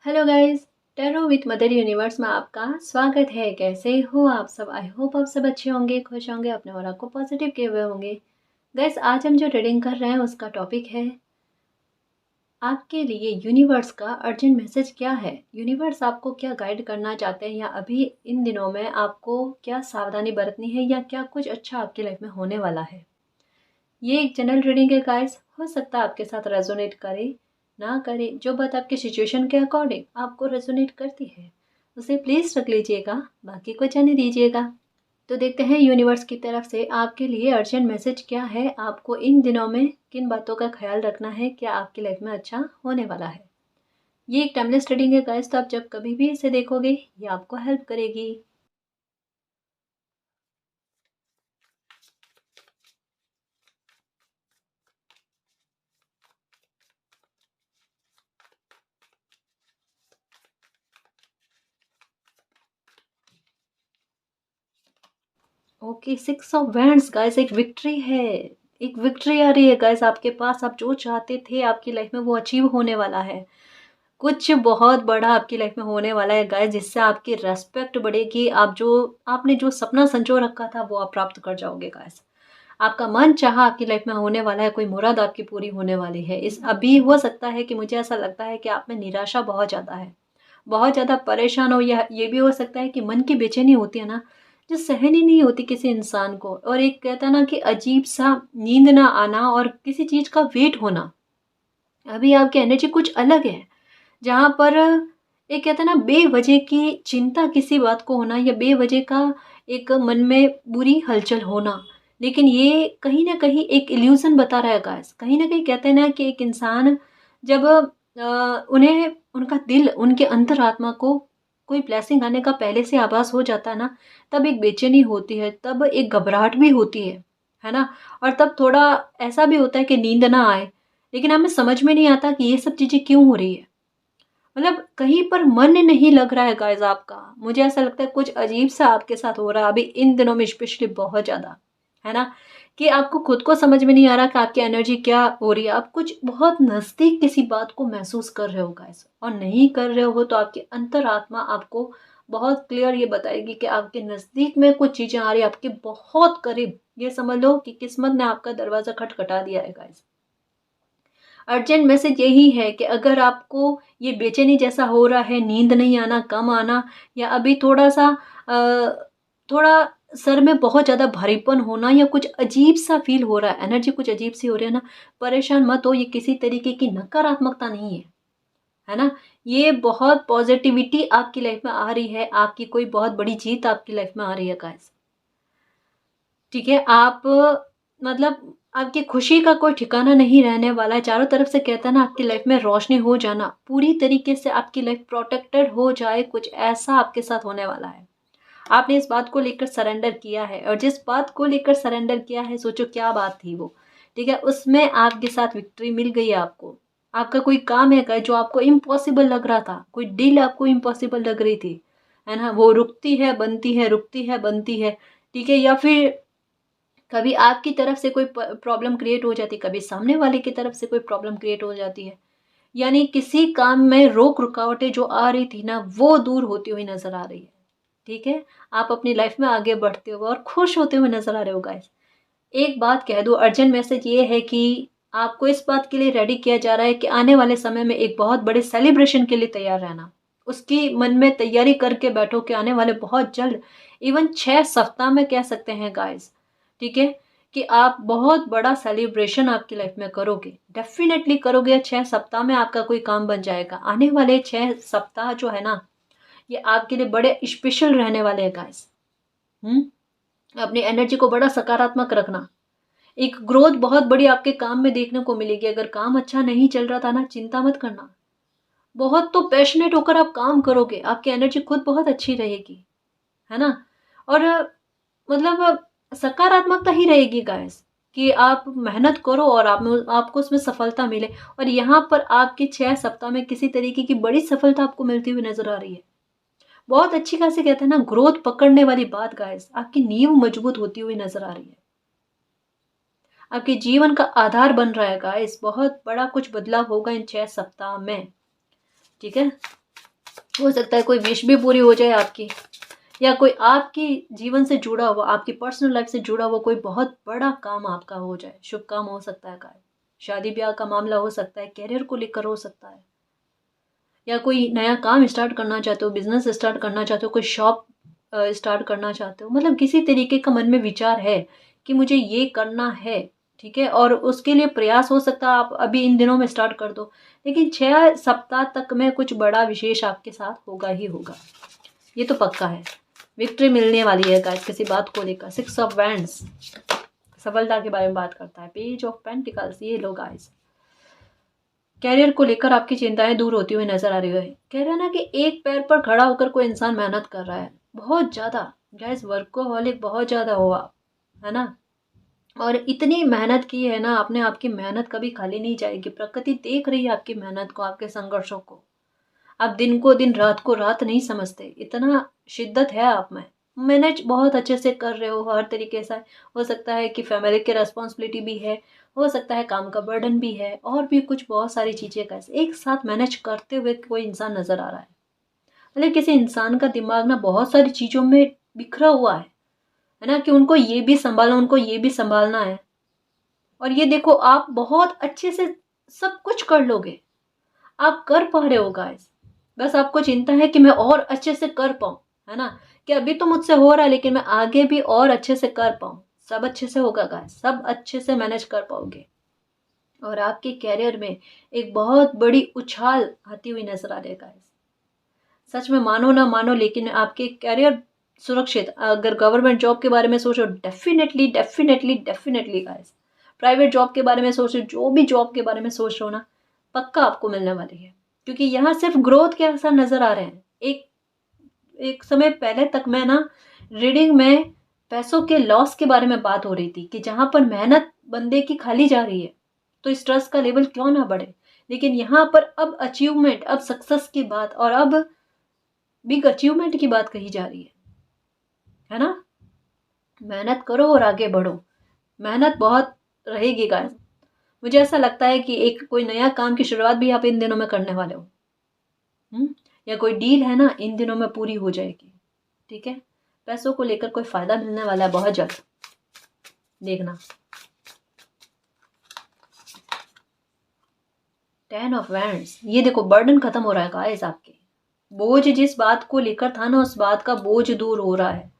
Hello guys, tarot with mother universe में आपका स्वागत है। कैसे हो आप सब? आई होप आप सब अच्छे होंगे, खुश होंगे, अपने और को पॉजिटिव किए हुए होंगे। गाइस, आज हम जो रीडिंग कर रहे हैं उसका टॉपिक है आपके लिए यूनिवर्स का अर्जेंट मैसेज क्या है। यूनिवर्स आपको क्या गाइड करना चाहते हैं, या अभी इन दिनों में आपको क्या सावधानी बरतनी है, या क्या कुछ अच्छा आपकी लाइफ में होने वाला है। ये एक जनरल रीडिंग है गाइस, हो सकता है आपके साथ रेजोनेट करे ना करे। जो बात आपके सिचुएशन के अकॉर्डिंग आपको रेजोनेट करती है उसे प्लीज रख लीजिएगा, बाकी को जाने दीजिएगा। तो देखते हैं यूनिवर्स की तरफ से आपके लिए अर्जेंट मैसेज क्या है। आपको इन दिनों में किन बातों का ख्याल रखना है, क्या आपकी लाइफ में अच्छा होने वाला है। ये एक टाइमलेस रीडिंग है गाइस, तो आप जब कभी भी इसे देखोगे ये आपको हेल्प करेगी। ओके, 6 ऑफ वैंड्स गाइस, एक विक्ट्री है। एक विक्ट्री आ रही है गाइस आपके पास। आप जो चाहते थे आपकी लाइफ में वो अचीव होने वाला है। कुछ बहुत बड़ा आपकी लाइफ में होने वाला है गाइस, जिससे आपकी रेस्पेक्ट बढ़ेगी। आपने जो सपना संजो रखा था वो आप प्राप्त कर जाओगे गाइस। आपका मन चाहा आपकी लाइफ में होने वाला है, कोई मुराद आपकी पूरी होने वाली है। इस अभी हो सकता है कि मुझे ऐसा लगता है कि आप में निराशा बहुत ज़्यादा है, बहुत ज़्यादा परेशान हो, या ये भी हो सकता है कि मन की बेचैनी होती है ना, जो सहन ही नहीं होती किसी इंसान को। और एक कहता है ना कि अजीब सा नींद ना आना और किसी चीज़ का वेट होना। अभी आपकी एनर्जी कुछ अलग है, जहाँ पर एक कहते हैं ना बेवजह की चिंता किसी बात को होना, या बेवजह का एक मन में बुरी हलचल होना। लेकिन ये कहीं न कहीं एक इल्यूज़न बता रहा है गाइस। कहीं न कहीं कहते हैं ना कि एक इंसान जब उन्हें उनका दिल, उनके अंतरात्मा को कोई ब्लेसिंग आने का पहले से आभास हो जाता है ना, तब एक बेचैनी होती है, तब एक घबराहट भी होती है ना? और तब थोड़ा ऐसा भी होता है कि नींद ना आए। लेकिन हमें समझ में नहीं आता कि ये सब चीज़ें क्यों हो रही है। मतलब कहीं पर मन नहीं लग रहा है गाइस आपका। मुझे ऐसा लगता है कुछ अजीब सा आपके साथ हो रहा है अभी इन दिनों में, स्पेशली बहुत ज़्यादा, है ना? कि आपको खुद को समझ में नहीं आ रहा कि आपकी एनर्जी क्या हो रही है। आप कुछ बहुत नज़दीक किसी बात को महसूस कर रहे हो गाइस, और नहीं कर रहे हो तो आपकी अंतरात्मा आपको बहुत क्लियर ये बताएगी कि आपके नज़दीक में कुछ चीज़ें आ रही है, आपके बहुत करीब। ये समझ लो कि किस्मत ने आपका दरवाज़ा खटखटा दिया है गाइस। अर्जेंट मैसेज यही है कि अगर आपको ये बेचैनी जैसा हो रहा है, नींद नहीं आना, कम आना, या अभी थोड़ा-सा थोड़ा सर में बहुत ज़्यादा भारीपन होना, या कुछ अजीब-सा फ़ील हो रहा है, एनर्जी कुछ अजीब-सी हो रही है ना, परेशान मत हो। ये किसी तरीके की नकारात्मकता नहीं है ना? ये बहुत पॉज़िटिविटी आपकी लाइफ़ में आ रही है, आपकी कोई बहुत बड़ी जीत आपकी लाइफ़ में आ रही है गाइस। ठीक है? आप मतलब आपकी खुशी का कोई ठिकाना नहीं रहने वाला है। चारों तरफ से कहते हैं ना आपकी लाइफ़ में रोशनी हो जाना, पूरी तरीके से आपकी लाइफ़ प्रोटेक्टेड हो जाए, कुछ ऐसा आपके साथ होने वाला है। आपने इस बात को लेकर सरेंडर किया है, और जिस बात को लेकर सरेंडर किया है, सोचो क्या बात थी वो, ठीक है? उसमें आपके साथ विक्ट्री मिल गई है आपको। आपका कोई काम है क्या जो आपको इम्पॉसिबल लग रहा था, कोई डील आपको इम्पॉसिबल लग रही थी, है ना? वो रुकती है, बनती है, रुकती है, बनती है, ठीक है? या फिर कभी आपकी तरफ से कोई प्रॉब्लम क्रिएट हो जाती है, कभी सामने वाले की तरफ से कोई प्रॉब्लम क्रिएट हो जाती है। यानी किसी काम में रोक रुकावटें जो आ रही थी ना, वो दूर होती हुई नज़र आ रही है, ठीक है? आप अपनी लाइफ में आगे बढ़ते हुए और खुश होते हुए नज़र आ रहे हो गाइस। एक बात कह दूँ, अर्जेंट मैसेज ये है कि आपको इस बात के लिए रेडी किया जा रहा है कि आने वाले समय में एक बहुत बड़े सेलिब्रेशन के लिए तैयार रहना। उसकी मन में तैयारी करके बैठो कि आने वाले बहुत जल्द, इवन 6 सप्ताह में कह सकते हैं गाइस, ठीक है? कि आप बहुत बड़ा सेलिब्रेशन आपकी लाइफ में करोगे। डेफ़िनेटली करोगे, 6 सप्ताह में आपका कोई काम बन जाएगा। आने वाले 6 सप्ताह जो है ना, ये आपके लिए बड़े स्पेशल रहने वाले हैं गाइस। हुँ? अपनी एनर्जी को बड़ा सकारात्मक रखना। एक ग्रोथ बहुत बड़ी आपके काम में देखने को मिलेगी। अगर काम अच्छा नहीं चल रहा था ना, चिंता मत करना। बहुत तो पैशनेट होकर आप काम करोगे, आपकी एनर्जी खुद बहुत अच्छी रहेगी, है ना? और मतलब सकारात्मकता ही रहेगी गाइस, कि आप मेहनत करो और आपको उसमें सफलता मिले। और यहाँ पर आपके 6 सप्ताह में किसी तरीके की बड़ी सफलता आपको मिलती हुई नज़र आ रही है। बहुत अच्छी खासी कहते हैं ना ग्रोथ पकड़ने वाली बात गाइस, आपकी नींव मजबूत होती हुई नज़र आ रही है। आपके जीवन का आधार बन रहा है गाइस, बहुत बड़ा कुछ बदलाव होगा इन 6 सप्ताह में, ठीक है? हो सकता है कोई विश भी पूरी हो जाए आपकी, या कोई आपकी जीवन से जुड़ा हुआ, आपकी पर्सनल लाइफ से जुड़ा हुआ कोई बहुत बड़ा काम आपका हो जाए, शुभ काम हो सकता है गाइस। शादी ब्याह का मामला हो सकता है, कैरियर को लेकर हो सकता है, या कोई नया काम स्टार्ट करना चाहते हो, बिजनेस स्टार्ट करना चाहते हो, कोई शॉप स्टार्ट करना चाहते हो, मतलब किसी तरीके का मन में विचार है कि मुझे ये करना है, ठीक है, और उसके लिए प्रयास हो सकता है आप अभी इन दिनों में स्टार्ट कर दो, लेकिन 6 सप्ताह तक में कुछ बड़ा विशेष आपके साथ होगा ही होगा, ये तो पक्का है। विक्ट्री मिलने वाली है गाइस किसी बात को लेकर। 6 ऑफ वैंड्स सफलता के बारे में बात करता है। पेज ऑफ पेंटिकल्स, ये लो गाइस, कैरियर को लेकर आपकी चिंताएं दूर होती हुई नजर आ रही है। कह रहे हैं ना कि एक पैर पर खड़ा होकर कोई इंसान मेहनत कर रहा है बहुत ज्यादा गाइस, वर्कोहॉलिक बहुत ज्यादा हो आप, है ना, और इतनी मेहनत की है ना आपने, आपकी मेहनत कभी खाली नहीं जाएगी। प्रकृति देख रही है आपकी मेहनत को, आपके संघर्षों को। आप दिन को दिन, रात को रात नहीं समझते, इतना शिद्दत है आप में। मैनेज बहुत अच्छे से कर रहे हो हर तरीके से। हो सकता है कि फैमिली की रेस्पॉन्सिबिलिटी भी है, हो सकता है काम का बर्डन भी है, और भी कुछ बहुत सारी चीज़ें कैसे एक साथ मैनेज करते हुए कोई इंसान नज़र आ रहा है। मतलब किसी इंसान का दिमाग ना बहुत सारी चीज़ों में बिखरा हुआ है ना, कि उनको ये भी संभालना, उनको ये भी संभालना है। और ये देखो, आप बहुत अच्छे से सब कुछ कर लोगे, आप कर पा रहे हो गाइस। बस आपको चिंता है कि मैं और अच्छे से कर पाऊं, है ना, कि अभी तो मुझसे हो रहा है लेकिन मैं आगे भी और अच्छे से कर पाऊं। सब अच्छे से होगा गाइस, सब अच्छे से मैनेज कर पाओगे। और आपके कैरियर में एक बहुत बड़ी उछाल आती हुई नजर आ रही है गाइस। सच में मानो ना मानो, लेकिन आपके कैरियर सुरक्षित, अगर गवर्नमेंट जॉब के बारे में सोचो, definitely definitely definitely guys, private job के बारे में सोचो, जो भी जॉब के बारे में सोच रहे हो ना, पक्का आपको मिलने वाली है। क्योंकि यहाँ सिर्फ ग्रोथ के असर नजर आ रहे हैं। एक एक समय पहले तक मैं ना रीडिंग में पैसों के लॉस के बारे में बात हो रही थी, कि जहां पर मेहनत बंदे की खाली जा रही है तो स्ट्रेस का लेवल क्यों ना बढ़े। लेकिन यहाँ पर अब अचीवमेंट, अब सक्सेस की बात, और अब बिग अचीवमेंट की बात कही जा रही है ना। मेहनत करो और आगे बढ़ो, मेहनत बहुत रहेगी गाइस। मुझे ऐसा लगता है कि एक कोई नया काम की शुरुआत भी आप इन दिनों में करने वाले हो, या कोई डील है ना इन दिनों में पूरी हो जाएगी, ठीक है। पैसों को लेकर कोई फायदा मिलने वाला है बहुत जल्द, देखना। 10 ऑफ वैंड्स, ये देखो बर्डन खत्म हो रहा है गाइस। आपके बोझ जिस बात को लेकर था ना, उस बात का बोझ दूर हो रहा है,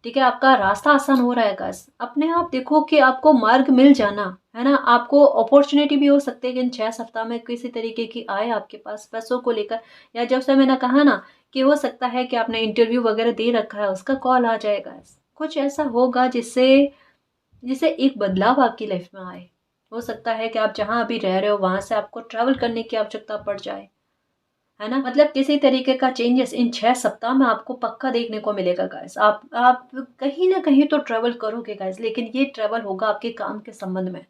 ठीक है। आपका रास्ता आसान हो रहा है गाइस। अपने आप देखो कि आपको मार्ग मिल जाना, है ना। आपको अपॉर्चुनिटी भी हो सकती है कि इन 6 सप्ताह में किसी तरीके की आए आपके पास पैसों को लेकर, या जब से मैंने कहा ना कि हो सकता है कि आपने इंटरव्यू वगैरह दे रखा है, उसका कॉल आ जाएगा। कुछ ऐसा होगा जिससे जिससे एक बदलाव आपकी लाइफ में आए। हो सकता है कि आप जहाँ अभी रह रहे हो वहां से आपको ट्रैवल करने की आवश्यकता पड़ जाए, है ना। मतलब किसी तरीके का चेंजेस इन 6 सप्ताह में आपको पक्का देखने को मिलेगा गाइस। आप कहीं ना कहीं तो ट्रैवल करोगे गाइस, लेकिन ये ट्रैवल होगा आपके काम के संबंध में।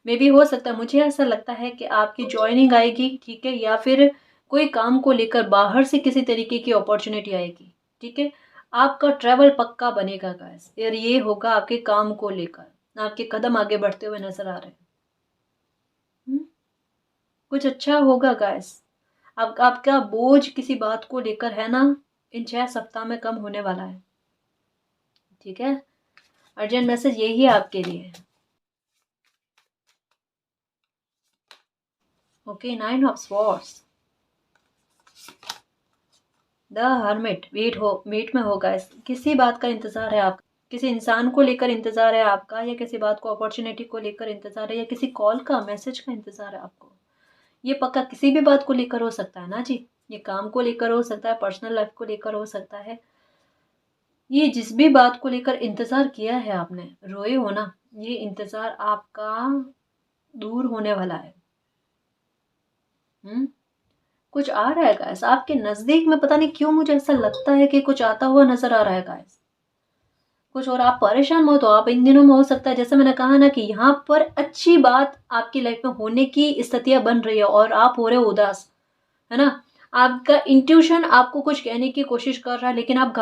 मे भी हो सकता है, मुझे ऐसा लगता है कि आपकी ज्वाइनिंग आएगी, ठीक है, या फिर कोई काम को लेकर बाहर से किसी तरीके की अपॉर्चुनिटी आएगी, ठीक है। आपका ट्रैवल पक्का बनेगा गाइस, और ये होगा आपके काम को लेकर। आपके कदम आगे बढ़ते हुए नजर आ रहे हैं। कुछ अच्छा होगा गाइस। आपका बोझ किसी बात को लेकर है ना, इन 6 सप्ताह में कम होने वाला है, ठीक है। अर्जेंट मैसेज यही है आपके लिए। Okay, 9 of swords, the hermit, wait में होगा। किसी बात का इंतजार है आप, किसी इंसान को लेकर इंतजार है आपका, या किसी बात को, अपॉर्चुनिटी को लेकर इंतजार है, या किसी कॉल का, मैसेज का इंतजार है आपको। ये पक्का किसी भी बात को लेकर हो सकता है ना जी। ये काम को लेकर हो सकता है, पर्सनल लाइफ को लेकर हो सकता है। ये जिस भी बात को लेकर इंतजार किया है आपने, रोए हो ना, ये इंतजार आपका दूर होने वाला है। कुछ आ रहा है गाइस आपके नजदीक में, पता नहीं क्यों मुझे ऐसा लगता है कि कुछ आता हुआ नजर आ रहा है गाइस कुछ। और आप परेशान मत हो, आप इन दिनों में, हो सकता है जैसे मैंने कहा ना कि यहाँ पर अच्छी बात आपकी लाइफ में होने की स्थितियां बन रही है, और आप हो रहे हो उदास, है ना। आपका इंट्यूशन आपको कुछ कहने की कोशिश कर रहा है, लेकिन आप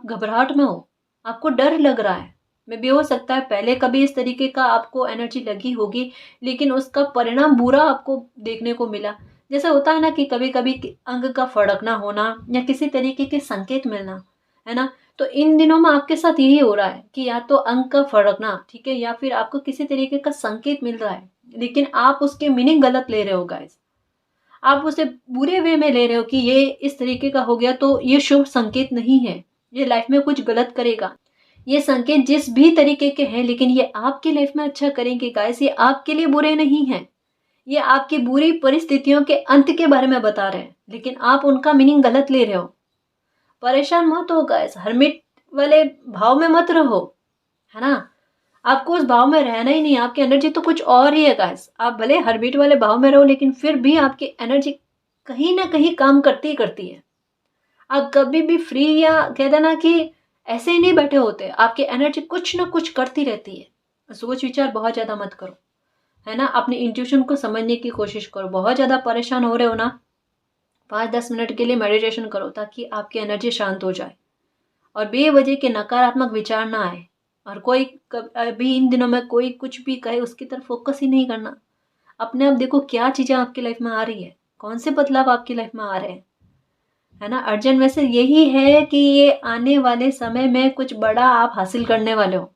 घबराहट में हो, आपको डर लग रहा है। मे भी हो सकता है पहले कभी इस तरीके का आपको एनर्जी लगी होगी, लेकिन उसका परिणाम बुरा आपको देखने को मिला, जैसे होता है ना कि कभी कभी अंग का फड़कना होना या किसी तरीके के संकेत मिलना, है ना, तो इन दिनों में आपके साथ यही हो रहा है कि या तो अंग का फड़कना, ठीक है, या फिर आपको किसी तरीके का संकेत मिल रहा है, लेकिन आप उसके मीनिंग गलत ले रहे हो गाइस। आप उसे बुरे वे में ले रहे हो कि ये इस तरीके का हो गया तो ये शुभ संकेत नहीं है, ये लाइफ में कुछ गलत करेगा। ये संकेत जिस भी तरीके के हैं, लेकिन ये आपकी लाइफ में अच्छा करेंगे गाइस, ये आपके लिए बुरे नहीं हैं। ये आपकी बुरी परिस्थितियों के अंत के बारे में बता रहे हैं, लेकिन आप उनका मीनिंग गलत ले रहे हो। परेशान मत हो गाइस, हर्मिट वाले भाव में मत रहो, है ना। आपको उस भाव में रहना ही नहीं, आपकी एनर्जी तो कुछ और ही है गाइस। आप भले हर्मिट वाले भाव में रहो, लेकिन फिर भी आपकी एनर्जी कहीं ना कहीं काम करती ही करती है। आप कभी भी फ्री या कहते ना कि ऐसे ही नहीं बैठे होते, आपकी एनर्जी कुछ ना कुछ करती रहती है। सोच विचार बहुत ज़्यादा मत करो, है ना। अपने इंट्यूशन को समझने की कोशिश करो। बहुत ज़्यादा परेशान हो रहे हो ना, 5-10 मिनट के लिए मेडिटेशन करो ताकि आपकी एनर्जी शांत हो जाए और बेवजह के नकारात्मक विचार ना आए। और कोई अभी इन दिनों में कोई कुछ भी कहे उसकी तरफ फोकस ही नहीं करना। अपने आप देखो क्या चीज़ें आपकी लाइफ में आ रही है, कौन से बदलाव आपकी लाइफ में आ रहे हैं, है ना। अर्जेंट वैसे यही है कि ये आने वाले समय में कुछ बड़ा आप हासिल करने वाले हो।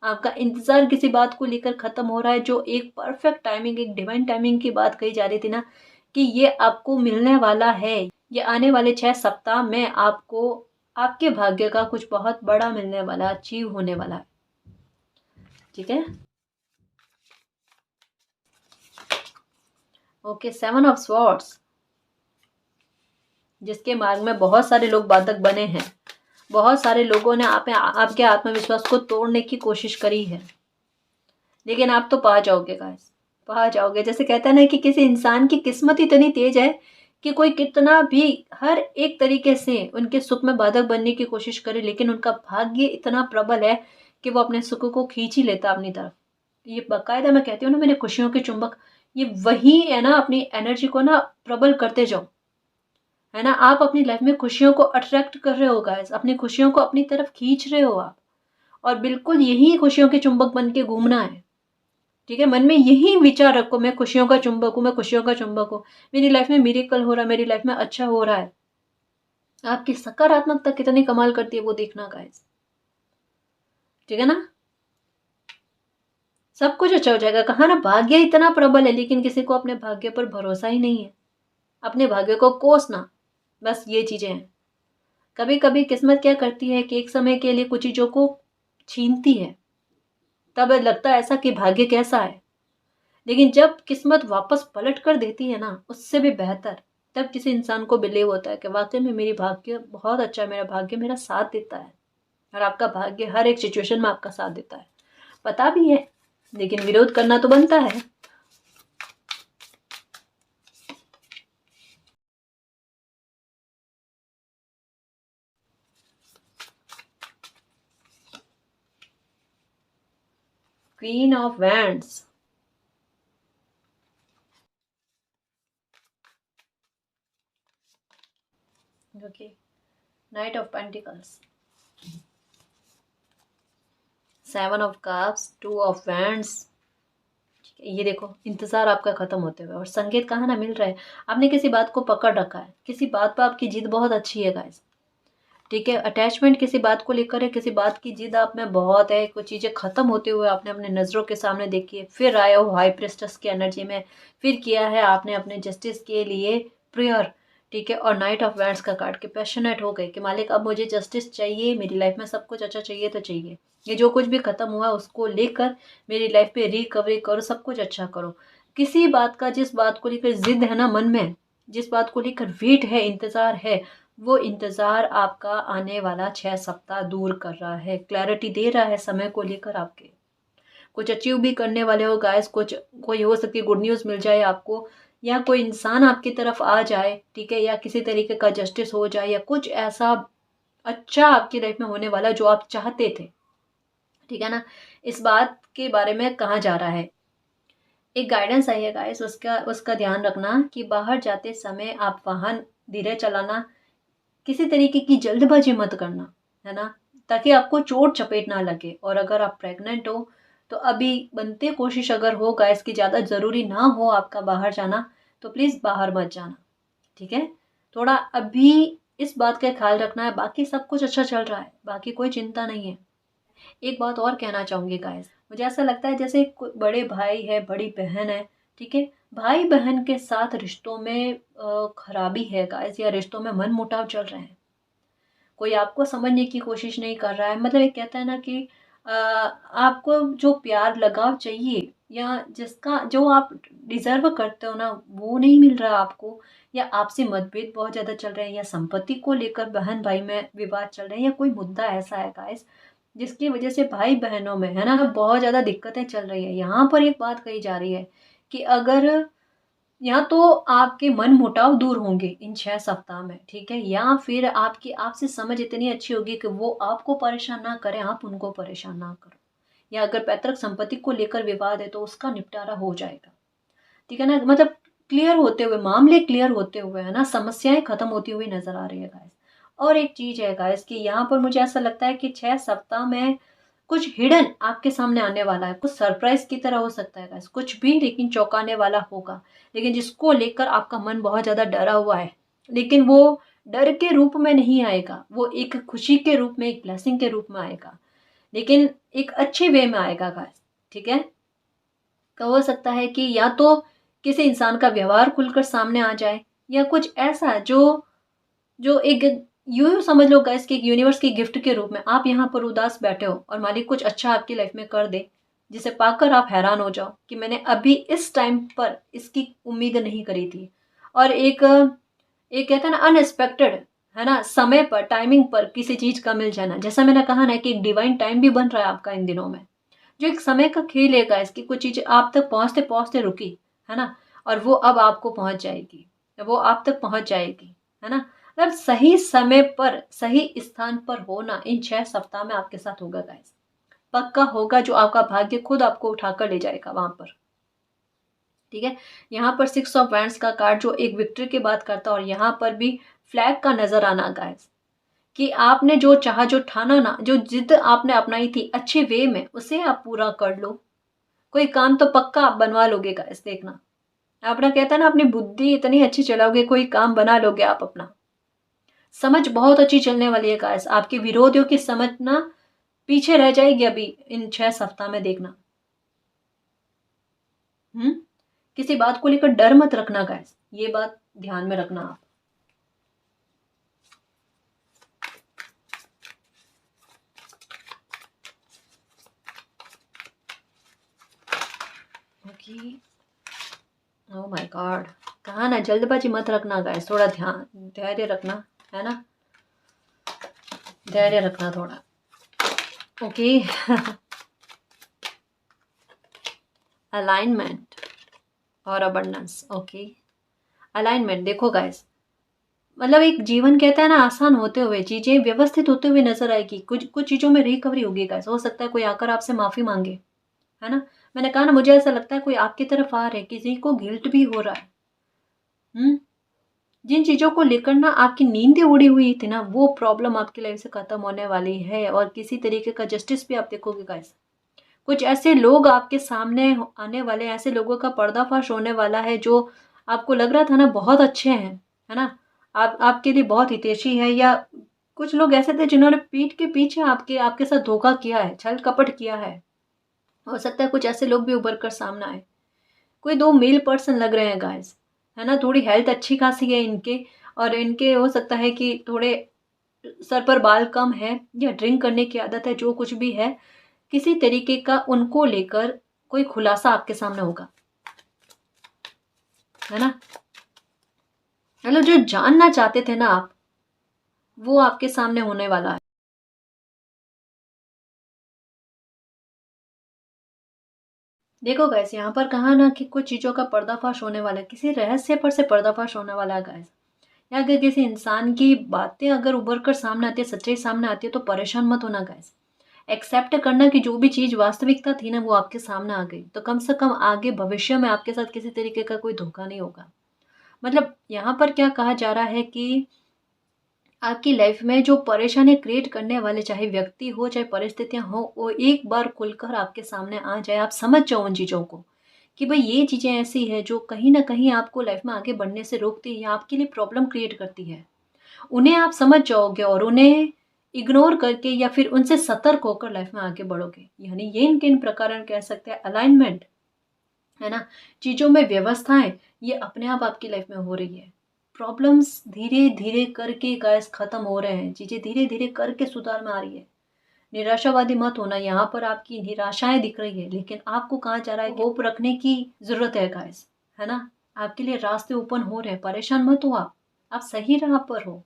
आपका इंतजार किसी बात को लेकर खत्म हो रहा है, जो एक परफेक्ट टाइमिंग, एक डिवाइन टाइमिंग की बात कही जा रही थी ना, कि ये आपको मिलने वाला है। ये आने वाले 6 सप्ताह में आपको आपके भाग्य का कुछ बहुत बड़ा मिलने वाला, अचीव होने वाला है, ठीक है। ओके, 7 ऑफ स्वॉर्ड्स, जिसके मार्ग में बहुत सारे लोग बाधक बने हैं। बहुत सारे लोगों ने आपके आत्मविश्वास को तोड़ने की कोशिश करी है, लेकिन आप तो पा जाओगे गाइस, पा जाओगे। जैसे कहता है ना कि किसी इंसान की किस्मत इतनी तेज है कि कोई कितना भी हर एक तरीके से उनके सुख में बाधक बनने की कोशिश करे, लेकिन उनका भाग्य इतना प्रबल है कि वो अपने सुख को खींच ही लेता अपनी तरफ। ये बाकायदा मैं कहती हूँ ना, मेरे खुशियों के चुंबक, ये वही है ना। अपनी एनर्जी को ना प्रबल करते जाओ, है ना। आप अपनी लाइफ में खुशियों को अट्रैक्ट कर रहे हो गाइस, अपनी खुशियों को अपनी तरफ खींच रहे हो आप, और बिल्कुल यही खुशियों के चुंबक बन के घूमना है, ठीक है। मन में यही विचार रखो, मैं खुशियों का चुंबक हूँ, मैं खुशियों का चुंबक हूँ, मेरी लाइफ में मिरेकल हो रहा है, मेरी लाइफ में अच्छा हो रहा है। आपकी सकारात्मकता कितनी कमाल करती है वो देखना गाइस, ठीक है ना। सब कुछ अच्छा हो जाएगा। कहा ना, भाग्य इतना प्रबल है, लेकिन किसी को अपने भाग्य पर भरोसा ही नहीं है। अपने भाग्य को कोसना, बस ये चीजें हैं। कभी कभी किस्मत क्या करती है कि एक समय के लिए कुछ चीजों को छीनती है, तब लगता है ऐसा कि भाग्य कैसा है, लेकिन जब किस्मत वापस पलट कर देती है ना, उससे भी बेहतर, तब किसी इंसान को बिलीव होता है कि वाकई में मेरी भाग्य बहुत अच्छा है, मेरा भाग्य मेरा साथ देता है। और आपका भाग्य हर एक सिचुएशन में आपका साथ देता है, पता भी है, लेकिन विरोध करना तो बनता है। Queen of wands, okay, night of pentacles, 7 of cups, 2 of wands. ये देखो, इंतजार आपका खत्म होते हुए, और संकेत कहाँ ना मिल रहा है। आपने किसी बात को पकड़ रखा है, किसी बात पर आपकी जिद बहुत अच्छी है गाइस, ठीक है। अटैचमेंट किसी बात को लेकर है, किसी बात की जिद आप में बहुत है। कुछ चीज़ें खत्म होते हुए आपने अपने नज़रों के सामने देखी है, फिर आए हो हाई प्रेस्टस की एनर्जी में, फिर किया है आपने अपने जस्टिस के लिए प्रेयर, ठीक है। और नाइट ऑफ वैंड्स का काट के पैशनेट हो गए कि मालिक अब मुझे जस्टिस चाहिए, मेरी लाइफ में सब कुछ अच्छा चाहिए तो चाहिए। ये जो कुछ भी खत्म हुआ उसको लेकर मेरी लाइफ पे रिकवरी करो, सब कुछ अच्छा करो। किसी बात का, जिस बात को लेकर जिद है ना मन में, जिस बात को लेकर वेट है, इंतजार है, वो इंतज़ार आपका आने वाला 6 सप्ताह दूर कर रहा है, क्लैरिटी दे रहा है समय को लेकर। आपके कुछ अचीव भी करने वाले हो गाइस, कुछ कोई हो सकती है गुड न्यूज़ मिल जाए आपको, या कोई इंसान आपकी तरफ आ जाए, ठीक है, या किसी तरीके का जस्टिस हो जाए, या कुछ ऐसा अच्छा आपकी लाइफ में होने वाला जो आप चाहते थे, ठीक है ना। इस बात के बारे में कहा जा रहा है, एक गाइडेंस आई है गाइस, उसका उसका ध्यान रखना कि बाहर जाते समय आप वाहन धीरे चलाना, किसी तरीके की जल्दबाजी मत करना, है ना, ताकि आपको चोट चपेट ना लगे। और अगर आप प्रेग्नेंट हो तो अभी बनते कोशिश अगर हो गाइस कि ज़्यादा ज़रूरी ना हो आपका बाहर जाना, तो प्लीज़ बाहर मत जाना, ठीक है? थोड़ा अभी इस बात का ख्याल रखना है, बाकी सब कुछ अच्छा चल रहा है, बाकी कोई चिंता नहीं है। एक बात और कहना चाहूँगी गाइस, मुझे ऐसा लगता है जैसे बड़े भाई है, बड़ी बहन है, ठीक है? भाई बहन के साथ रिश्तों में खराबी है गाइस, या रिश्तों में मनमुटाव चल रहे हैं। कोई आपको समझने की कोशिश नहीं कर रहा है। मतलब एक कहता है ना कि आपको जो प्यार लगाव चाहिए, या जिसका जो आप डिज़र्व करते हो ना, वो नहीं मिल रहा आपको, या आपसे मतभेद बहुत ज़्यादा चल रहे हैं, या संपत्ति को लेकर बहन-भाई में विवाद चल रहे हैं, या कोई मुद्दा ऐसा है गाइस जिसकी वज़ह से भाई-बहनों में, है ना, बहुत ज़्यादा दिक्कतें चल रही है। यहाँ पर एक बात कही जा रही है कि अगर या तो आपके मनमुटाव दूर होंगे इन 6 सप्ताह में, ठीक है? या फिर आपकी आपसे समझ इतनी अच्छी होगी कि वो आपको परेशान ना करें, आप उनको परेशान ना करो। या अगर पैतृक संपत्ति को लेकर विवाद है, तो उसका निपटारा हो जाएगा, ठीक है ना? मतलब क्लियर होते हुए, मामले क्लियर होते हुए, है ना? समस्याएँ खत्म होती हुई नज़र आ रही है गाइस। और एक चीज़ है गाइस कि यहाँ पर मुझे ऐसा लगता है कि 6 सप्ताह में कुछ हिडन आपके सामने आने वाला है, कुछ सरप्राइज़ की तरह हो सकता है गाइस, कुछ भी लेकिन चौंकाने वाला होगा। लेकिन जिसको लेकर आपका मन बहुत ज़्यादा डरा हुआ है, लेकिन वो डर के रूप में नहीं आएगा, वो एक खुशी के रूप में, एक ब्लेसिंग के रूप में आएगा। लेकिन एक अच्छे वे में आएगा गाइस, ठीक है? तो हो सकता है कि या तो किसी इंसान का व्यवहार खुलकर सामने आ जाए, या कुछ ऐसा जो जो एक यूँ समझ लो गाइस कि एक यूनिवर्स की गिफ्ट के रूप में आप यहाँ पर उदास बैठे हो और मालिक कुछ अच्छा आपकी लाइफ में कर दे, जिसे पाकर आप हैरान हो जाओ कि मैंने अभी इस टाइम पर इसकी उम्मीद नहीं करी थी। और एक कहते हैं ना अनएक्सपेक्टेड, है ना, समय पर, टाइमिंग पर किसी चीज़ का मिल जाना। जैसा मैंने कहा ना कि एक डिवाइन टाइम भी बन रहा है आपका इन दिनों में। जो एक समय का खेल है गाइस कि कुछ चीज़ें आप तक पहुँचते-पहुँचते रुकी, है ना? और वो अब आपको पहुँच जाएगी, वो आप तक पहुँच जाएगी, है ना? मतलब सही समय पर, सही स्थान पर होना इन 6 सप्ताह में आपके साथ होगा गाइस। पक्का होगा, जो आपका भाग्य खुद आपको उठाकर ले जाएगा वहाँ पर, ठीक है? यहाँ पर 6 ऑफ वैंड्स का कार्ड जो एक विक्ट्री की बात करता है, और यहाँ पर भी फ्लैग का नज़र आना गाइस कि आपने जो चाहा, जो ठाना ना, जो जिद आपने अपनाई थी अच्छे वे में, उसे आप पूरा कर लो। कोई काम तो पक्का आप बनवा लोगे गाइस, देखना। अपना कहता है ना, अपनी बुद्धि इतनी अच्छी चलाओगे, कोई काम बना लोगे आप अपना। समझ बहुत अच्छी चलने वाली है गाइस, आपके विरोधियों की समझ ना पीछे रह जाएगी अभी इन 6 सप्ताह में, देखना। किसी बात को लेकर डर मत रखना गाइस, ये बात ध्यान में रखना आप। ओके, ओह माय गॉड, कहा ना जल्दबाजी मत रखना गाइस, थोड़ा ध्यान, धैर्य रखना, है ना? धैर्य रखना थोड़ा। ओके। अलाइनमेंट और अबंडेंस। ओके, अलाइनमेंट देखो गाइस, मतलब एक जीवन कहता है ना आसान होते हुए, चीजें व्यवस्थित होते हुए नजर आएगी, कुछ कुछ चीजों में रिकवरी होगी गाइस। हो सकता है कोई आकर आपसे माफी मांगे, है ना? मैंने कहा ना, मुझे ऐसा लगता है कोई आपकी तरफ आ रहा है, किसी को गिल्ट भी हो रहा है। जिन चीजों को लेकर ना आपकी नींदें उड़ी हुई थी ना, वो प्रॉब्लम आपकी लाइफ से खत्म होने वाली है, और किसी तरीके का जस्टिस भी आप देखोगे गाइस। कुछ ऐसे लोग आपके सामने आने वाले हैं, ऐसे लोगों का पर्दाफाश होने वाला है जो आपको लग रहा था ना बहुत अच्छे हैं, है ना, आप आपके लिए बहुत हितैषी है, या कुछ लोग ऐसे थे जिन्होंने पीठ के पीछे आपके आपके साथ धोखा किया है, छल कपट किया है। हो सकता है कुछ ऐसे लोग भी उभर कर सामने आए। कोई दो मेल पर्सन लग रहे हैं गाइस, है ना, थोड़ी हेल्थ अच्छी खासी है इनके, और इनके हो सकता है कि थोड़े सर पर बाल कम है, या ड्रिंक करने की आदत है, जो कुछ भी है, किसी तरीके का उनको लेकर कोई खुलासा आपके सामने होगा, है ना? मतलब जो जानना चाहते थे ना आप, वो आपके सामने होने वाला है। देखो गाइस, यहाँ पर कहा ना कि कुछ चीजों का पर्दाफाश होने वाला है, किसी रहस्य पर से पर्दाफाश होने वाला है गाइस। या अगर किसी इंसान की बातें अगर उभर कर सामने आती है, सच्चाई सामने आती है, तो परेशान मत होना गाइस। एक्सेप्ट करना कि जो भी चीज वास्तविकता थी ना, वो आपके सामने आ गई, तो कम से कम आगे भविष्य में आपके साथ किसी तरीके का कोई धोखा नहीं होगा। मतलब यहाँ पर क्या कहा जा रहा है कि आपकी लाइफ में जो परेशानी क्रिएट करने वाले, चाहे व्यक्ति हो चाहे परिस्थितियां हो, वो एक बार खुलकर आपके सामने आ जाए, आप समझ जाओ उन चीज़ों को कि भाई ये चीज़ें ऐसी है जो कहीं न कहीं आपको लाइफ में आगे बढ़ने से रोकती है या आपके लिए प्रॉब्लम क्रिएट करती है। उन्हें आप समझ जाओगे और उन्हें इग्नोर करके या फिर उनसे सतर्क होकर लाइफ में आगे बढ़ोगे। यानी ये किन प्रकार कह सकते हैं अलाइनमेंट, है ना? चीज़ों में व्यवस्थाएँ ये अपने आप आपकी लाइफ में हो रही है। प्रॉब्लम्स धीरे-धीरे करके गाइस खत्म हो रहे हैं। चीज़ें धीरे-धीरे करके सुधार में आ रही है। निराशावादी मत होना, यहाँ पर आपकी निराशाएँ दिख रही है, लेकिन आपको कहा जा रहा है कि होप रखने की ज़रूरत है गाइस, है ना? आपके लिए रास्ते ओपन हो रहे हैं, परेशान मत हो आप। आप सही राह पर हो।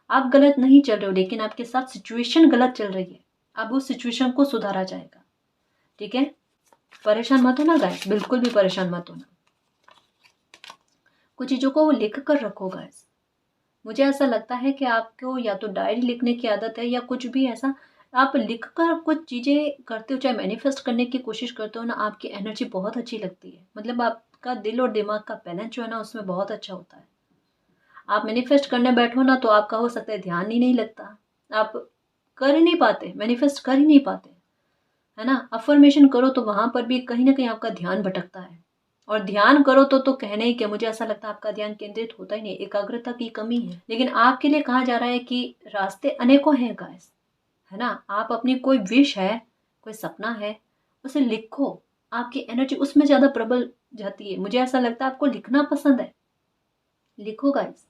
आप गलत नहीं चल रहे हो, लेकिन आपके साथ सिचुएशन गलत चल रही है। अब उस सिचुएशन को सुधारा जाएगा, ठीक है? परेशान मत होना गाइस, बिल्कुल भी परेशान मत होना। कुछ चीज़ों को लिख कर रखो गाइस। मुझे ऐसा लगता है कि आपको या तो डायरी लिखने की आदत है या कुछ भी ऐसा आप लिख कर कुछ चीज़ें करते हो, चाहे मैनिफेस्ट करने की कोशिश करते हो ना, आपकी एनर्जी बहुत अच्छी लगती है। मतलब आपका दिल और दिमाग का बैलेंस जो है ना, उसमें बहुत अच्छा होता है। आप मैनिफेस्ट करने बैठो ना, तो आपका हो सकता है ध्यान ही नहीं लगता। आप कर ही नहीं पाते, मैनिफेस्ट कर ही नहीं पाते, है ना? अफ़र्मेशन करो तो वहाँ पर भी कहीं न कहीं आपका ध्यान भटकता है। और ध्यान करो तो कहने ही क्या, मुझे ऐसा लगता है आपका ध्यान केंद्रित होता ही नहीं, एकाग्रता की कमी है। लेकिन आपके लिए कहा जा रहा है कि रास्ते अनेकों हैं गाइस, है ना? आप अपनी कोई विश है, कोई सपना है, उसे लिखो। आपकी एनर्जी उसमें ज़्यादा प्रबल जाती है। मुझे ऐसा लगता है आपको लिखना पसंद है, लिखो गाइस,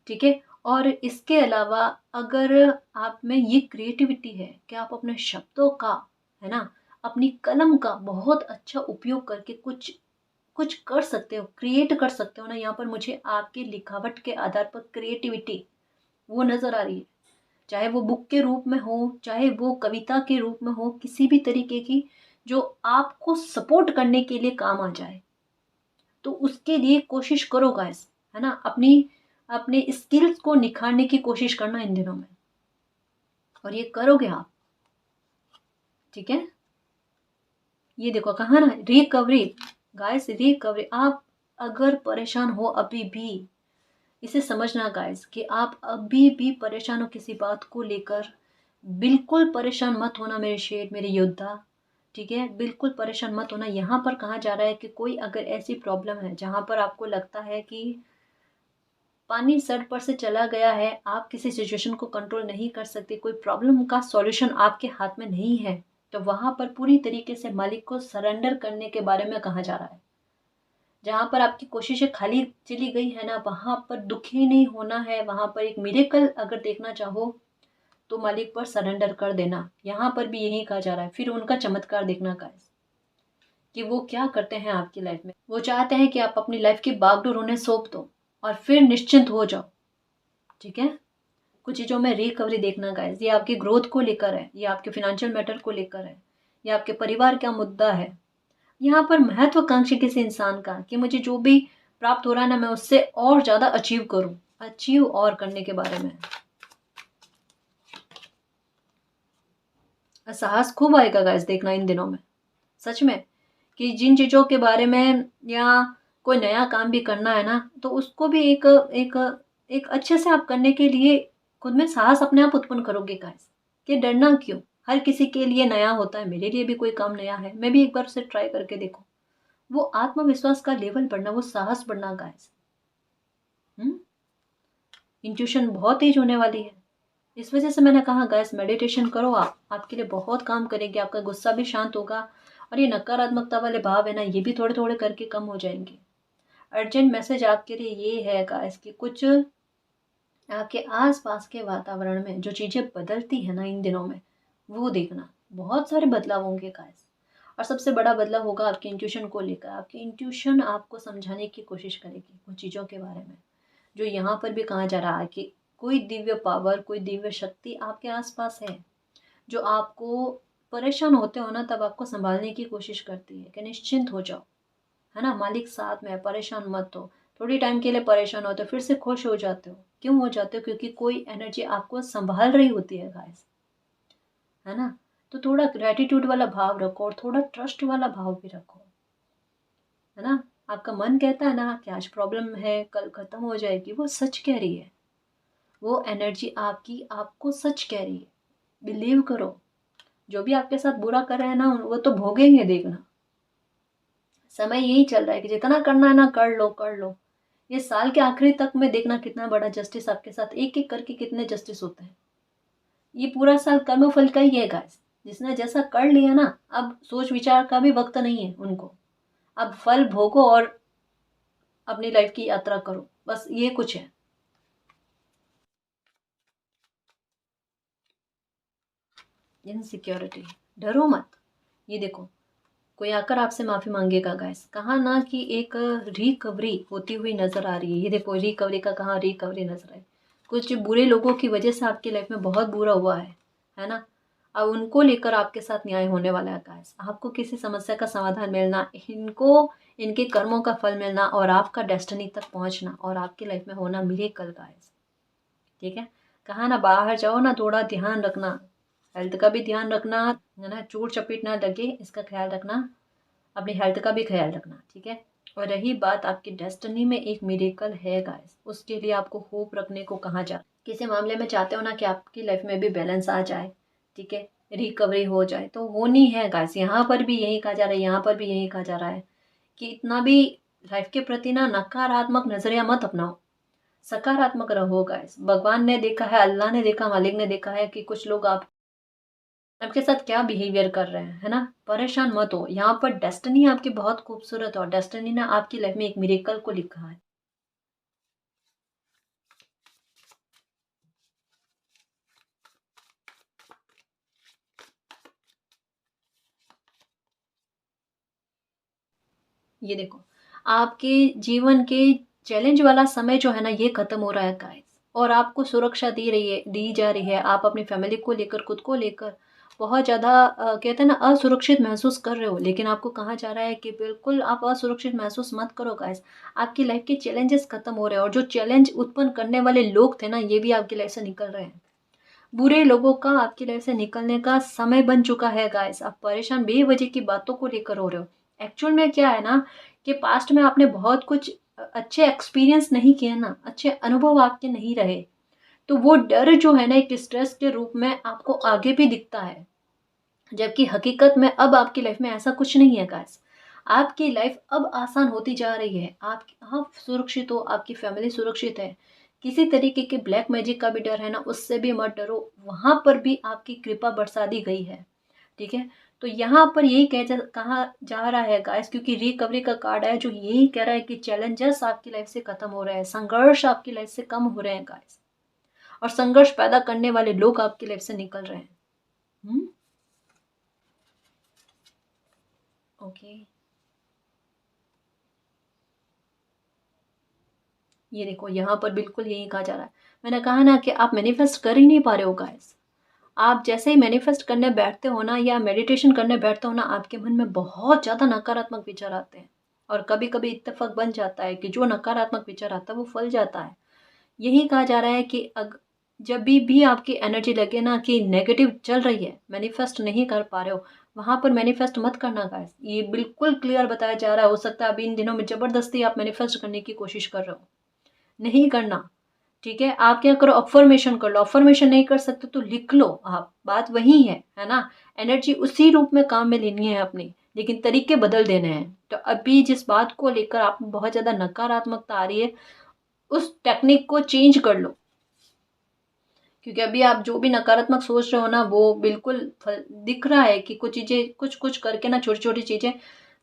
ठीक है? और इसके अलावा अगर आप में ये क्रिएटिविटी है कि आप अपने शब्दों का, है ना, अपनी कलम का बहुत अच्छा उपयोग करके कुछ कुछ कर सकते हो, क्रिएट कर सकते हो ना, यहाँ पर मुझे आपकी लिखावट के आधार पर क्रिएटिविटी वो नज़र आ रही है। चाहे वो बुक के रूप में हो, चाहे वो कविता के रूप में हो, किसी भी तरीके की जो आपको सपोर्ट करने के लिए काम आ जाए। तो उसके लिए कोशिश करो गाइस, है ना? अपनी अपने स्किल्स को निखारने की कोशिश करना इन दिनों में, और ये करोगे आप, ठीक है? ये देखो कहा ना, रिकवरी गाइस, रिकवरी। आप अगर परेशान हो अभी भी, इसे समझना गाइस कि आप अभी भी परेशान हो किसी बात को लेकर, बिल्कुल परेशान मत होना मेरे शेर, मेरे योद्धा, ठीक है? बिल्कुल परेशान मत होना। यहाँ पर कहा जा रहा है कि कोई अगर ऐसी प्रॉब्लम है जहाँ पर आपको लगता है कि पानी सर पर से चला गया है, आप किसी सिचुएशन को कंट्रोल नहीं कर सकते, कोई प्रॉब्लम का सॉल्यूशन आपके हाथ में नहीं है, तो वहाँ पर पूरी तरीके से मालिक को सरेंडर करने के बारे में कहा जा रहा है। जहाँ पर आपकी कोशिशें खाली चली गई है ना, वहाँ पर दुखी नहीं होना है, वहाँ पर एक मिरेकल अगर देखना चाहो तो मालिक पर सरेंडर कर देना। यहाँ पर भी यही कहा जा रहा है। फिर उनका चमत्कार देखना गाइस, कि वो क्या करते हैं आपकी लाइफ में। वो चाहते हैं कि आप अपनी लाइफ की बागडोर उन्हें सौंप दो और फिर निश्चिंत हो जाओ, ठीक है? कुछ चीज़ों में रिकवरी देखना गाइस, ये आपकी ग्रोथ को लेकर है, ये आपके फाइनेंशियल मैटर को लेकर है, ये आपके परिवार का मुद्दा है। यहाँ पर महत्वाकांक्षी किसी इंसान का कि मुझे जो भी प्राप्त हो रहा है ना, मैं उससे और ज़्यादा अचीव करूँ, अचीव और करने के बारे में। साहस खूब आएगा गाइस, देखना इन दिनों में, सच में, कि जिन चीज़ों के बारे में या कोई नया काम भी करना है ना, तो उसको भी एक एक एक अच्छे से आप करने के लिए खुद में साहस अपने आप उत्पन्न करोगे गाइस, कि डरना क्यों? हर किसी के लिए नया होता है, मेरे लिए भी कोई काम नया है, मैं भी एक बार उसे ट्राई करके देखूँ। वो आत्मविश्वास का लेवल बढ़ना, वो साहस बढ़ना गाइस। इंट्यूशन बहुत तेज होने वाली है। इस वजह से मैंने कहा गाइस, मेडिटेशन करो आप, आपके लिए बहुत काम करेंगे, आपका गुस्सा भी शांत होगा और ये नकारात्मकता वाले भाव है ना, ये भी थोड़े थोड़े करके कम हो जाएंगे। अर्जेंट मैसेज आपके लिए ये है गाइस कि कुछ आपके आसपास के वातावरण में जो चीज़ें बदलती है ना इन दिनों में, वो देखना। बहुत सारे बदलाव होंगे गाइस, और सबसे बड़ा बदलाव होगा आपके इंट्यूशन को लेकर। आपकी इंट्यूशन आपको समझाने की कोशिश करेगी कुछ चीज़ों के बारे में, जो यहाँ पर भी कहा जा रहा है कि कोई दिव्य पावर, कोई दिव्य शक्ति आपके आसपास है, जो आपको परेशान होते हो ना तब आपको संभालने की कोशिश करती है कि निश्चिंत हो जाओ, है ना? मालिक साथ में है, परेशान मत हो। थोड़ी टाइम के लिए परेशान होते हो, फिर से खुश हो जाते हो। क्यों हो जाते हो? क्योंकि कोई एनर्जी आपको संभाल रही होती है गाइस, है ना? तो थोड़ा ग्रैटिट्यूड वाला भाव रखो और थोड़ा ट्रस्ट वाला भाव भी रखो, है ना? आपका मन कहता है ना कि आज प्रॉब्लम है, कल खत्म हो जाएगी, वो सच कह रही है। वो एनर्जी आपकी आपको सच कह रही है। बिलीव करो, जो भी आपके साथ बुरा कर रहे हैं ना, वो तो भोगेंगे देखना, समय यही चल रहा है कि जितना करना है ना कर लो कर लो। ये साल के आखिरी तक में देखना कितना बड़ा जस्टिस आपके साथ एक एक करके कितने जस्टिस होते हैं। ये पूरा साल कर्म फल का ही है गाइस। जिसने जैसा कर लिया ना, अब सोच विचार का भी वक्त नहीं है उनको। अब फल भोगो और अपनी लाइफ की यात्रा करो, बस ये कुछ है। इनसिक्योरिटी, डरो मत। ये देखो, कोई आकर आपसे माफी मांगेगा गाइस, कहा ना कि एक रिकवरी होती हुई नजर आ रही है। ये देखो रिकवरी का कहाँ रिकवरी नजर आई। कुछ बुरे लोगों की वजह से आपकी लाइफ में बहुत बुरा हुआ है ना। अब उनको लेकर आपके साथ न्याय होने वाला है गाइस। आपको किसी समस्या का समाधान मिलना, इनको इनके कर्मों का फल मिलना और आपका डेस्टिनी तक पहुंचना और आपकी लाइफ में होना मिरेकल गाइस। ठीक है। कहा ना बाहर जाओ ना, थोड़ा ध्यान रखना, हेल्थ का भी ध्यान रखना, है ना, चोट चपेट ना लगे इसका ख्याल रखना, अपनी हेल्थ का भी ख्याल रखना। ठीक है। और रही बात आपकी डेस्टिनी में एक मिरेकल है गाइस, उसके लिए आपको होप रखने को कहा जा। किसी मामले में चाहते हो ना कि आपकी लाइफ में भी बैलेंस आ जाए, ठीक है, रिकवरी हो जाए, तो होनी है गाइस। यहाँ पर भी यही कहा जा रहा है, यहाँ पर भी यही कहा जा रहा है कि इतना भी लाइफ के प्रति ना नकारात्मक नजरिया मत अपनाओ, सकारात्मक रहो गाइस। भगवान ने देखा है, अल्लाह ने देखा, मालिक ने देखा है कि कुछ लोग आपके साथ क्या बिहेवियर कर रहे हैं, है ना। परेशान मत हो, यहाँ पर डेस्टिनी आपकी बहुत खूबसूरत है और डेस्टिनी ने आपकी लाइफ में एक मिरेकल को लिखा है। ये देखो, आपके जीवन के चैलेंज वाला समय जो है ना ये खत्म हो रहा है गाइस। और आपको सुरक्षा दी जा रही है। आप अपनी फैमिली को लेकर, खुद को लेकर बहुत ज़्यादा कहते हैं ना असुरक्षित महसूस कर रहे हो, लेकिन आपको कहा जा रहा है कि बिल्कुल आप असुरक्षित महसूस मत करो गाइस। आपकी लाइफ के चैलेंजेस खत्म हो रहे हैं और जो चैलेंज उत्पन्न करने वाले लोग थे ना ये भी आपकी लाइफ से निकल रहे हैं। बुरे लोगों का आपकी लाइफ से निकलने का समय बन चुका है गाइस। आप परेशान बेवजह की बातों को लेकर हो रहे हो। एक्चुअल में क्या है ना कि पास्ट में आपने बहुत कुछ अच्छे एक्सपीरियंस नहीं किए ना, अच्छे अनुभव आपके नहीं रहे, तो वो डर जो है ना एक स्ट्रेस के रूप में आपको आगे भी दिखता है। जबकि हकीकत में अब आपकी लाइफ में ऐसा कुछ नहीं है गाइस। आपकी लाइफ अब आसान होती जा रही है। आप सुरक्षित हो, आपकी फैमिली सुरक्षित है। किसी तरीके के ब्लैक मैजिक का भी डर है ना, उससे भी मत डरो, वहां पर भी आपकी कृपा बरसा दी गई है। ठीक है। तो यहाँ पर यही कहा जा रहा है गाइस, क्योंकि रिकवरी का कार्ड है जो यही कह रहा है कि चैलेंजेस आपकी लाइफ से खत्म हो रहे हैं, संघर्ष आपकी लाइफ से कम हो रहे हैं गाइस, और संघर्ष पैदा करने वाले लोग आपकी लाइफ से निकल रहे हैं। ओके। ये देखो यहाँ पर बिल्कुल यही कहा जा रहा है। मैंने कहा ना कि आप मैनिफेस्ट कर ही नहीं पा रहे हो गाइस। आप जैसे ही मैनिफेस्ट करने बैठते हो ना या मेडिटेशन करने बैठते हो ना, आपके मन में बहुत ज़्यादा नकारात्मक विचार आते हैं। और कभी कभी इत्तेफाक बन जाता है कि जो नकारात्मक विचार आता है वो फल जाता है। यही कहा जा रहा है कि जब भी आपकी एनर्जी लगे ना कि नेगेटिव चल रही है, मैनिफेस्ट नहीं कर पा रहे हो, वहां पर मैनिफेस्ट मत करना गाइस। ये बिल्कुल क्लियर बताया जा रहा है। हो सकता है अभी इन दिनों में जबरदस्ती आप मैनिफेस्ट करने की कोशिश कर रहे हो, नहीं करना। ठीक है। आप क्या करो, अफर्मेशन कर लो। अफर्मेशन नहीं कर सकते तो लिख लो आप, बात वही है ना। एनर्जी उसी रूप में काम में लेनी है अपनी, लेकिन तरीके बदल देने हैं। तो अभी जिस बात को लेकर आप बहुत ज्यादा नकारात्मकता आ रही है, उस टेक्निक को चेंज कर लो। क्योंकि अभी आप जो भी नकारात्मक सोच रहे हो ना वो बिल्कुल दिख रहा है कि कुछ चीजें कुछ कुछ करके ना छोटी छोटी चीजें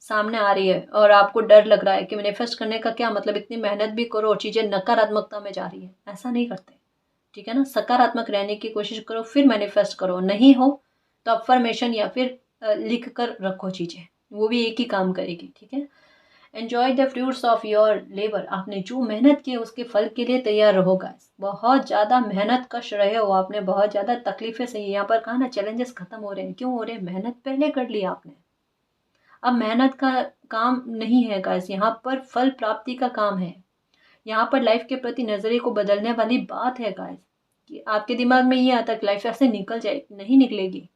सामने आ रही है और आपको डर लग रहा है कि मैनिफेस्ट करने का क्या मतलब, इतनी मेहनत भी करो और चीजें नकारात्मकता में जा रही है। ऐसा नहीं करते। ठीक है ना, सकारात्मक रहने की कोशिश करो फिर मैनिफेस्ट करो। नहीं हो तो अफर्मेशन या फिर लिख कर रखो चीजें, वो भी एक ही काम करेगी। ठीक है। Enjoy the fruits of your labour. आपने जो मेहनत की उसके फल के लिए तैयार रहो गाइस। बहुत ज़्यादा मेहनत कश रहे हो आपने, बहुत ज़्यादा तकलीफें सही। यहाँ पर कहा ना चैलेंजेस खत्म हो रहे हैं, क्यों हो रहे हैं, मेहनत पहले कर ली आपने। अब मेहनत का काम नहीं है गाइस, यहाँ पर फल प्राप्ति का काम है। यहाँ पर लाइफ के प्रति नजरिए को बदलने वाली बात है गाइस। कि आपके दिमाग में ये आता है कि लाइफ ऐसे निकल जाए, नहीं निकलेगी,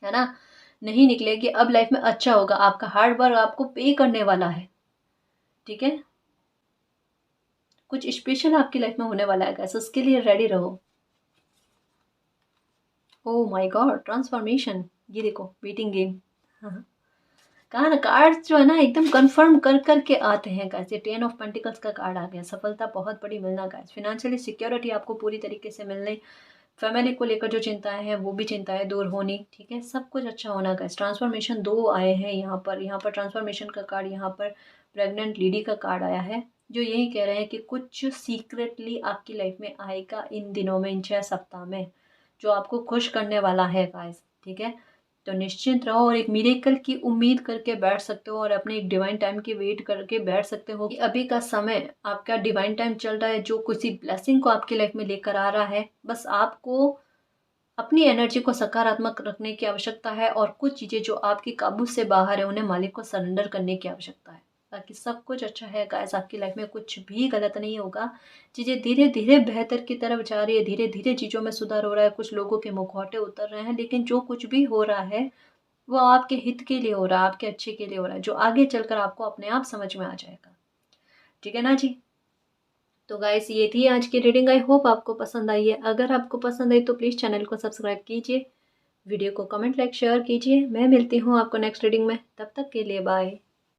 है ना, नहीं निकलेगी। अब लाइफ में अच्छा होगा, आपका हार्ड वर्क आपको पे करने वाला है। ठीक है। कुछ स्पेशल आपकी लाइफ में होने वाला है गाइस, उसके लिए रेडी रहो। Oh my God, transformation. ये देखो वेटिंग गेम। हाँ, कार्ड जो है ना एकदम कंफर्म कर करके आते हैं गाइस। ये 10 ऑफ पेंटिकल्स का कार्ड आ गया, सफलता बहुत बड़ी मिलना गाइस। फिनेंशियली सिक्योरिटी आपको पूरी तरीके से मिलने, फैमिली को लेकर जो चिंताएं हैं वो भी चिंताएं दूर होनी, ठीक है, सब कुछ अच्छा होना गाइस। ट्रांसफॉर्मेशन 2 आए हैं यहाँ पर ट्रांसफॉर्मेशन का कार्ड, यहाँ पर प्रेग्नेंट लेडी का कार्ड आया है, जो यही कह रहे हैं कि कुछ सीक्रेटली आपकी लाइफ में आएगा इन दिनों में, इन 6 सप्ताह में, जो आपको खुश करने वाला है गाइस, ठीक है। तो निश्चिंत रहो और एक मिरेकल की उम्मीद करके बैठ सकते हो और अपने एक डिवाइन टाइम की वेट करके बैठ सकते हो कि अभी का समय आपका डिवाइन टाइम चल रहा है, जो किसी ब्लेसिंग को आपकी लाइफ में लेकर आ रहा है। बस आपको अपनी एनर्जी को सकारात्मक रखने की आवश्यकता है और कुछ चीज़ें जो आपकी काबू से बाहर है उन्हें मालिक को सरेंडर करने की आवश्यकता है, ताकि सब कुछ अच्छा है गाइस। आपकी लाइफ में कुछ भी गलत नहीं होगा, चीज़ें धीरे धीरे बेहतर की तरफ जा रही है, धीरे धीरे चीज़ों में सुधार हो रहा है। कुछ लोगों के मुखौटे उतर रहे हैं, लेकिन जो कुछ भी हो रहा है वो आपके हित के लिए हो रहा है, आपके अच्छे के लिए हो रहा है, जो आगे चलकर आपको अपने आप समझ में आ जाएगा, ठीक है ना जी। तो गाइस ये थी आज की रीडिंग, आई होप आपको पसंद आई है। अगर आपको पसंद आई तो प्लीज़ चैनल को सब्सक्राइब कीजिए, वीडियो को कमेंट लाइक शेयर कीजिए। मैं मिलती हूँ आपको नेक्स्ट रीडिंग में, तब तक के लिए बाय।